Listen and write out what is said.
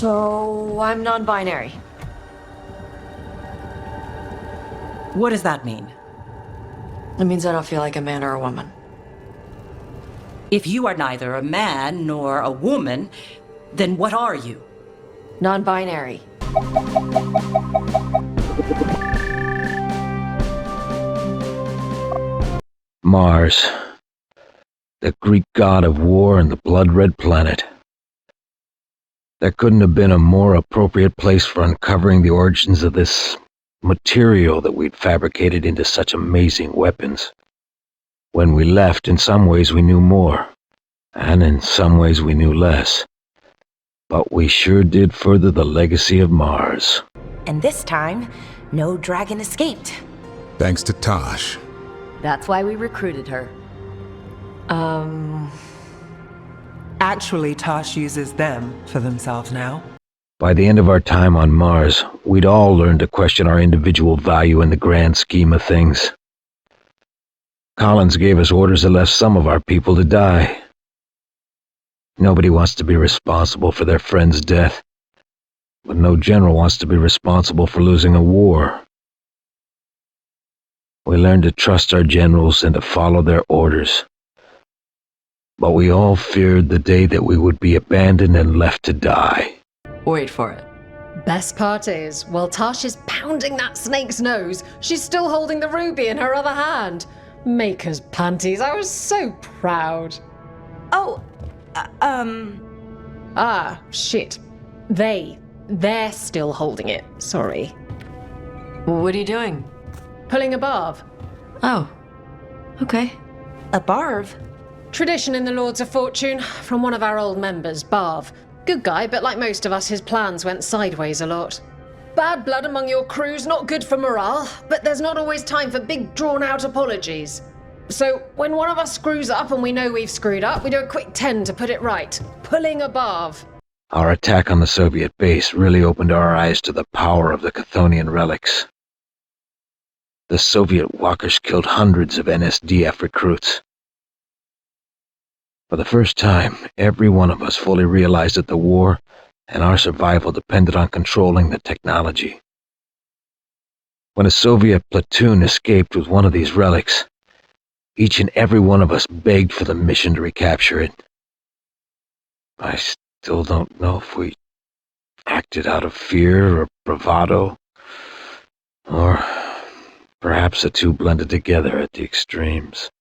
So, I'm non-binary. What does that mean? It means I don't feel like a man or a woman. If you are neither a man nor a woman, then what are you? Non-binary. Mars. The Greek god of war and the blood-red planet. There couldn't have been a more appropriate place for uncovering the origins of this material that we'd fabricated into such amazing weapons. When we left, in some ways we knew more, and in some ways we knew less. But we sure did further the legacy of Mars. And this time, no dragon escaped. Thanks to Tosh. That's why we recruited her. Actually, Tosh uses them for themselves now. By the end of our time on Mars, we'd all learned to question our individual value in the grand scheme of things. Collins gave us orders that left some of our people to die. Nobody wants to be responsible for their friend's death, but no general wants to be responsible for losing a war. We learned to trust our generals and to follow their orders. But we all feared the day that we would be abandoned and left to die. Wait for it. Best part is, while Tosh is pounding that snake's nose, she's still holding the ruby in her other hand. Maker's panties, I was so proud. Oh, Ah, shit. They're still holding it, sorry. What are you doing? Pulling a barb. Oh. Okay. a barv? Tradition in the Lords of Fortune, from one of our old members, Barv. Good guy, but like most of us, his plans went sideways a lot. Bad blood among your crew's not good for morale, but there's not always time for big drawn-out apologies. So, when one of us screws up and we know we've screwed up, we do a quick 10 to put it right. Pulling a Barv. Our attack on the Soviet base really opened our eyes to the power of the Chthonian relics. The Soviet walkers killed hundreds of NSDF recruits. For the first time, every one of us fully realized that the war and our survival depended on controlling the technology. When a Soviet platoon escaped with one of these relics, each and every one of us begged for the mission to recapture it. I still don't know if we acted out of fear or bravado, or perhaps the two blended together at the extremes.